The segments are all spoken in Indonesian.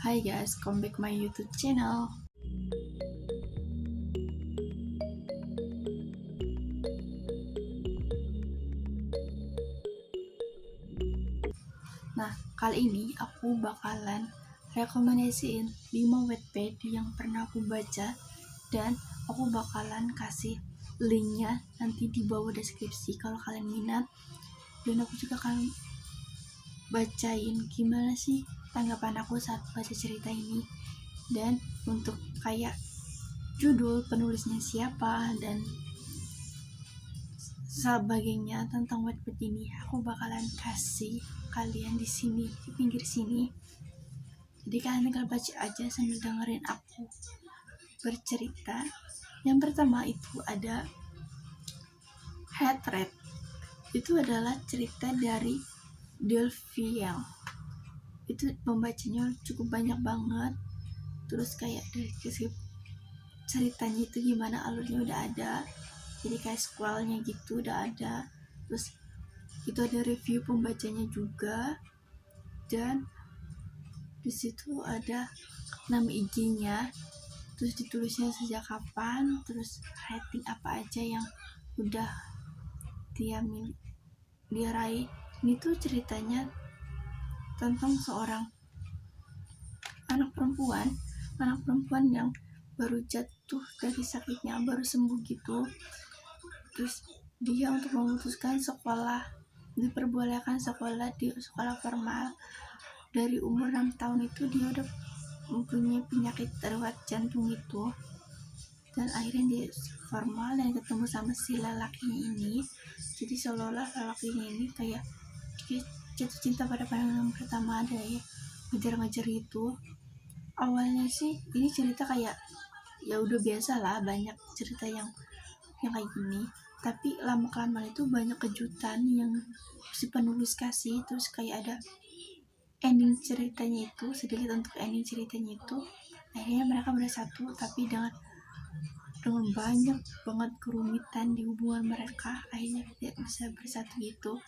Hi guys, come back my YouTube channel. Nah, kali ini aku bakalan rekomendasiin 5 Wattpad yang pernah aku baca, dan aku bakalan kasih linknya nanti di bawah deskripsi kalau kalian minat. Dan aku juga akan bacain gimana sih tanggapan aku saat baca cerita ini, dan untuk kayak judul, penulisnya siapa, dan sebagainya tentang Wattpad ini aku bakalan kasih kalian di sini, di pinggir sini. Jadi kalian tinggal baca aja sambil dengerin aku bercerita. Yang pertama itu ada Hatred. Itu adalah cerita dari Delviel. Itu pembacanya cukup banyak banget. Terus kayak dari ceritanya itu gimana, alurnya udah ada. Jadi kayak scrollnya gitu udah ada. Terus itu ada review pembacanya juga, dan disitu ada nama IG-nya, terus ditulisnya sejak kapan, terus rating apa aja yang udah dia raih. Ini tuh ceritanya tentang seorang anak perempuan yang baru jatuh dari sakitnya, baru sembuh gitu. Terus dia untuk memutuskan sekolah, diperbolehkan sekolah di sekolah formal. Dari umur 6 tahun itu dia udah mempunyai penyakit rawat jantung itu, dan akhirnya dia formal dan ketemu sama si lelakinya ini. Jadi seolah-olah lelakinya ini kayak dia jatuh cinta pada pandangan pertama, ada ya ngejar-ngejar itu. Awalnya sih ini cerita kayak ya udah biasa lah, banyak cerita yang kayak gini, tapi lama kelamaan itu banyak kejutan yang si penulis kasih. Terus kayak ada ending ceritanya itu, sedikit untuk ending ceritanya itu, akhirnya mereka bersatu, tapi dengan banyak banget kerumitan di hubungan mereka, akhirnya tidak bisa bersatu gitu.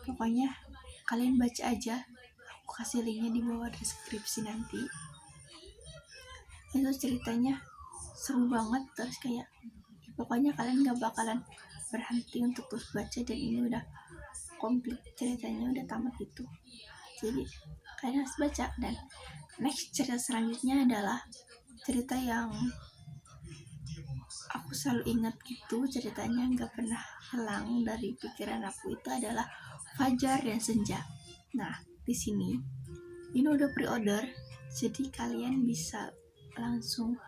Pokoknya kalian baca aja, aku kasih linknya di bawah deskripsi nanti. Itu ceritanya seru banget, terus kayak pokoknya kalian gak bakalan berhenti untuk terus baca, dan ini udah komplit ceritanya, udah tamat gitu. Jadi kalian harus baca. Dan next cerita selanjutnya adalah cerita yang aku selalu ingat gitu, ceritanya nggak pernah hilang dari pikiran aku. Itu adalah Fajar dan Senja. Nah, di sini ini udah pre-order, jadi kalian bisa langsung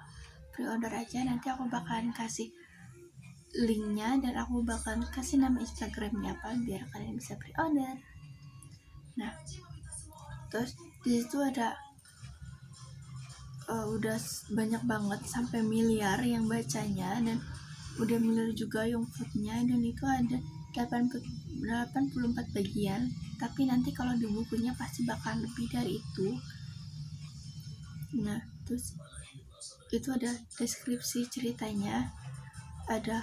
pre-order aja. Nanti aku bakalan kasih linknya, dan aku bakalan kasih nama Instagramnya apa, biar kalian bisa pre-order. Nah, terus di situ ada udah banyak banget, sampai miliar yang bacanya, dan udah miliar juga yang vote-nya, dan itu ada 84 bagian. Tapi nanti kalau di bukunya pasti bakal lebih dari itu. Nah, terus itu ada deskripsi ceritanya, ada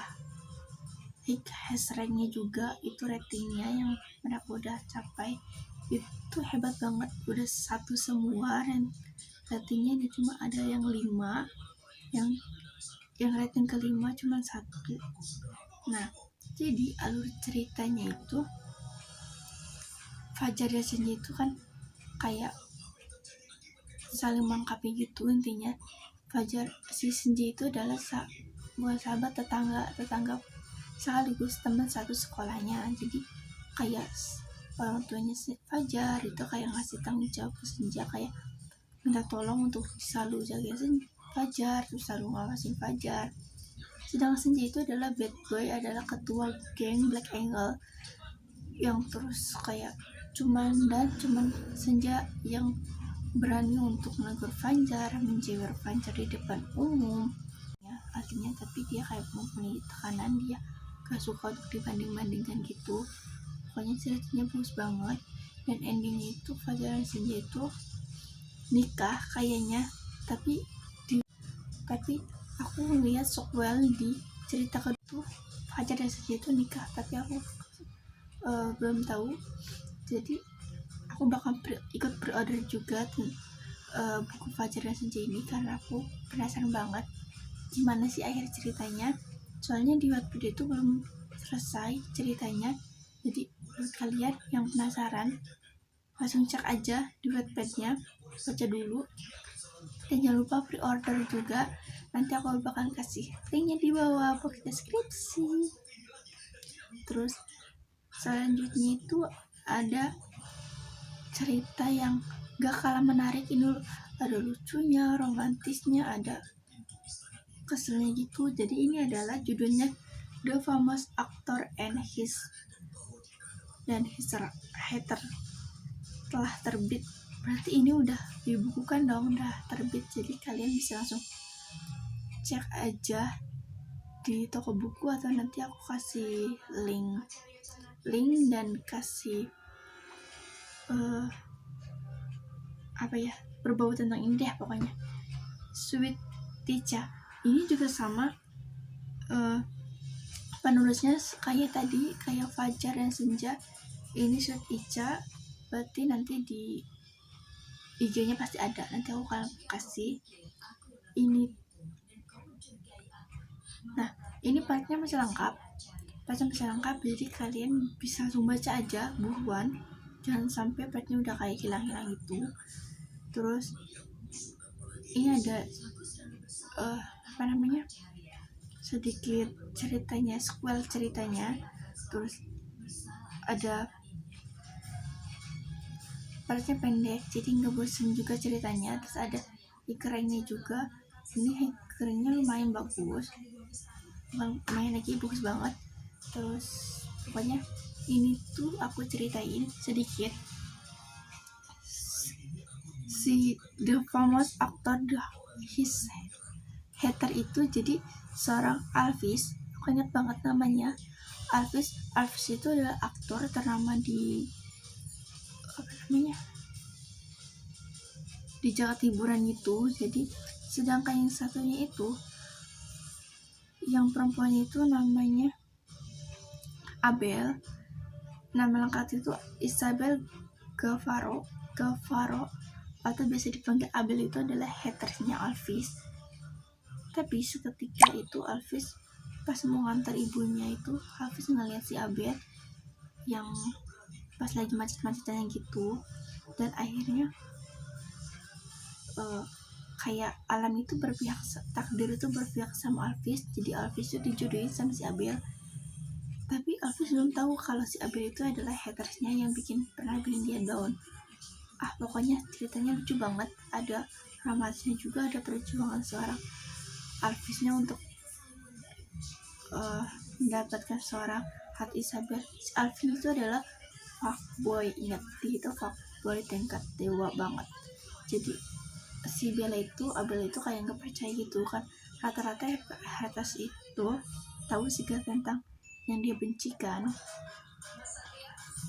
hashtagnya juga, itu ratingnya yang mereka udah capai itu hebat banget, udah satu semua, dan ratingnya ini cuma ada yang 5, yang rating kelima cuma 1. Nah, jadi alur ceritanya itu Fajar dan Senja itu kan kayak saling melengkapi gitu. Intinya Fajar, si Senja itu adalah bukan sahabat, tetangga sekaligus teman satu sekolahnya. Jadi kayak orang tuanya si Fajar itu kayak ngasih tanggung jawab ke Senja, kayak minta tolong untuk selalu jaga Fajar, terus selalu ngawasin Fajar. Sedangkan Senja itu adalah bad boy, adalah ketua geng Black Angle, yang terus kayak cuman Senja yang berani untuk menegur Fajar, menjewer Fajar di depan umum ya, artinya. Tapi dia kayak mempunyai tekanan, dia gak suka untuk dibanding-bandingkan gitu. Pokoknya ceritanya bagus banget, dan endingnya itu Fajar dan Senja itu nikah kayaknya. Tapi aku ngeliat Sockwell di cerita kedua Fajar dan Senja itu nikah, tapi aku belum tahu. Jadi aku bakal ikut pre-order juga buku Fajar dan Senja ini karena aku penasaran banget gimana sih akhir ceritanya. Soalnya di Wattpad itu belum selesai ceritanya. Jadi buat kalian yang penasaran langsung cek aja di Wattpadnya, baca dulu. Dan jangan lupa pre-order juga. Nanti aku bakal kasih linknya di bawah box deskripsi. Terus selanjutnya itu ada cerita yang gak kalah menarik. Ini ada lucunya, romantisnya, ada keselnya gitu. Jadi ini adalah judulnya The Famous Actor and His Hater telah terbit. Berarti ini udah dibukukan dong, udah terbit. Jadi kalian bisa langsung cek aja di toko buku atau nanti aku kasih link dan kasih berbau tentang ini deh pokoknya. Sweet Ticha ini juga sama, penulisnya kayak tadi, kayak Fajar dan Senja. Ini Sweet Ticha, berarti nanti di IG-nya pasti ada, nanti aku akan kasih ini. Nah ini partnya masih lengkap, jadi kalian bisa langsung baca aja buruan, jangan sampai partnya udah kayak hilang-hilang gitu. Terus ini ada sedikit ceritanya, sequel ceritanya. Terus ada partnya pendek, jadi nggak bosan juga ceritanya. Terus ada hikerinnya juga. Ini hikerinnya lumayan bagus, lumayan lagi bagus banget. Terus pokoknya ini tuh aku ceritain sedikit. Si The Famous Actor His Hater itu jadi seorang Alvis, aku ingat banget namanya Alvis itu adalah aktor ternama di jagat hiburan gitu. Jadi sedangkan yang satunya itu, yang perempuan itu namanya Abel, nama lengkap itu Isabel Gavaro atau biasa dipanggil Abel. Itu adalah hatersnya Alvis. Tapi seketika itu Alvis pas mau ngantar ibunya itu, Alvis ngeliat si Abel yang pas lagi macet-macetannya gitu. Dan akhirnya kayak alam itu berpihak, takdir itu berpihak sama Alvis. Jadi Alvis itu dijodohin sama si Abel. Tapi Alvis belum tahu kalau si Abel itu adalah hatersnya yang pernah bikin dia down. Pokoknya ceritanya lucu banget. Ada romansnya juga, ada perjuangan seorang Alvisnya untuk mendapatkan seorang hati Isabel. Si Alvis itu adalah fuckboy, ingat, dia itu fuckboy tingkat dewa banget. Jadi si Abel itu kayak nggak percaya gitu kan. Rata-rata haters itu tahu sih gak tentang yang dia benci kan.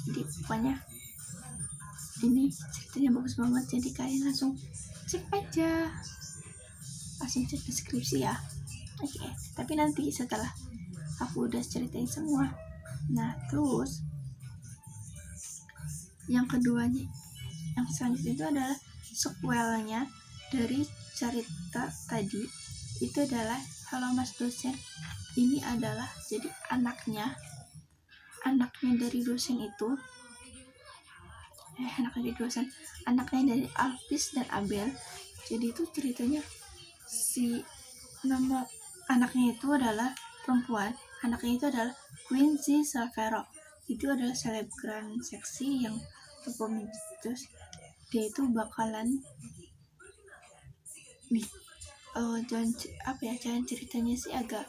Jadi pokoknya ini ceritanya bagus banget, jadi kalian langsung cek aja, langsung cek deskripsi ya. Oke. Tapi nanti setelah aku udah ceritain semua. Nah terus yang keduanya, yang selanjutnya itu adalah sequelnya dari cerita tadi. Itu adalah Halo Mas Dosen. Ini adalah jadi anaknya dari dosen itu, anaknya dari Alvis dan Abel. Jadi itu ceritanya, si nama anaknya itu adalah perempuan, anaknya itu adalah Quincy Savero. Itu adalah selebgram seksi yang perform. Terus dia itu bakalan jalan ceritanya sih agak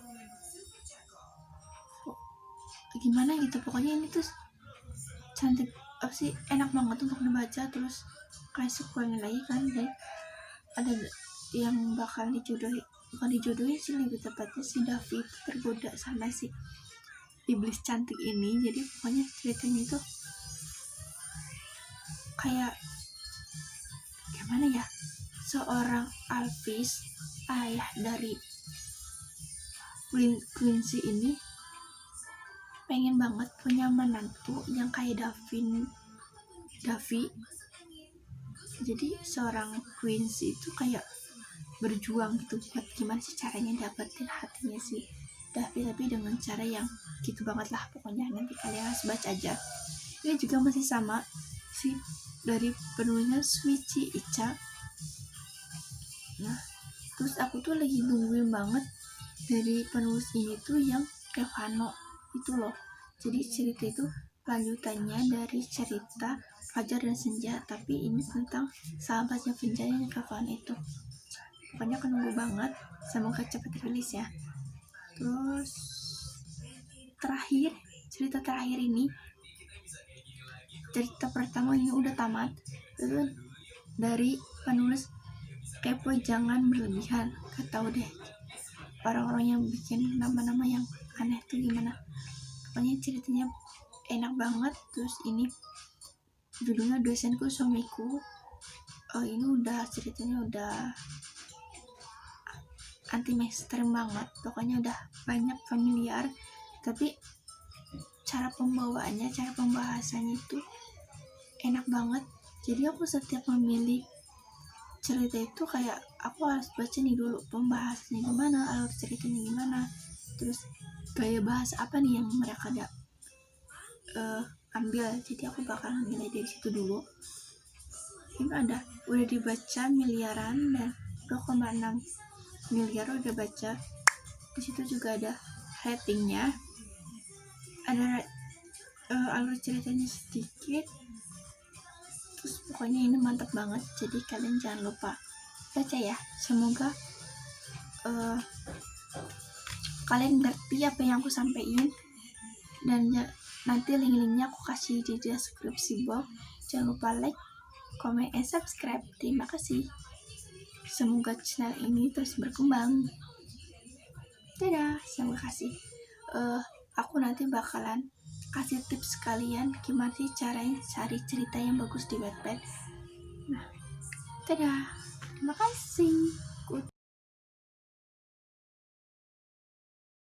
gimana gitu. Pokoknya ini tuh cantik, enak banget untuk dibaca. Terus kayak sequelnya lagi kan, dan ada yang bakal dijodohin sih, lebih tepatnya si David tergoda sama si iblis cantik ini. Jadi pokoknya ceritanya itu kayak gimana ya, seorang Alvis, ayah dari Quincy ini, pengen banget punya menantu yang kayak Davi Jadi seorang Queens itu kayak berjuang gitu buat gimana sih caranya dapetin hatinya si Davi, tapi dengan cara yang gitu banget lah pokoknya. Nanti kalian harus baca aja. Ini juga masih sama si dari penulisnya Suichi Icha. Nah terus aku tuh lagi nungguin banget dari penulis ini tuh yang Kevano itu loh. Jadi cerita itu lanjutannya dari cerita Fajar dan Senja, tapi ini tentang sahabatnya Fajar yang Kevano itu. Pokoknya aku nunggu banget, semoga cepat rilis ya. Terus cerita terakhir ini, cerita pertama ini udah tamat, itu dari penulis Kepo Jangan Berlebihan. Gak tau deh orang-orang yang bikin nama-nama yang aneh tuh gimana. Pokoknya ceritanya enak banget. Terus ini judulnya Dosenku Suamiku. Ini udah ceritanya udah anti mainstream banget, pokoknya udah banyak familiar, tapi cara pembawaannya, cara pembahasannya itu enak banget. Jadi aku setiap memilih cerita itu kayak aku harus baca nih dulu pembahasannya gimana, alur ceritanya gimana, terus gaya bahasa apa nih yang mereka ada ambil. Jadi aku bakal nilai dari situ dulu. Ini udah dibaca miliaran dan 2,6 miliar udah baca. Di situ juga ada ratingnya, ada alur ceritanya sedikit. Terus pokoknya ini mantap banget. Jadi kalian jangan lupa baca ya. Semoga kalian ngerti apa yang aku sampaikan. Dan nanti link-linknya aku kasih di deskripsi box. Jangan lupa like, comment, and subscribe. Terima kasih. Semoga channel ini terus berkembang. Dadah, terima kasih. Aku nanti bakalan kasih tips kalian gimana sih caranya cari cerita yang bagus di Wattpad. Nah, dadah, terima kasih.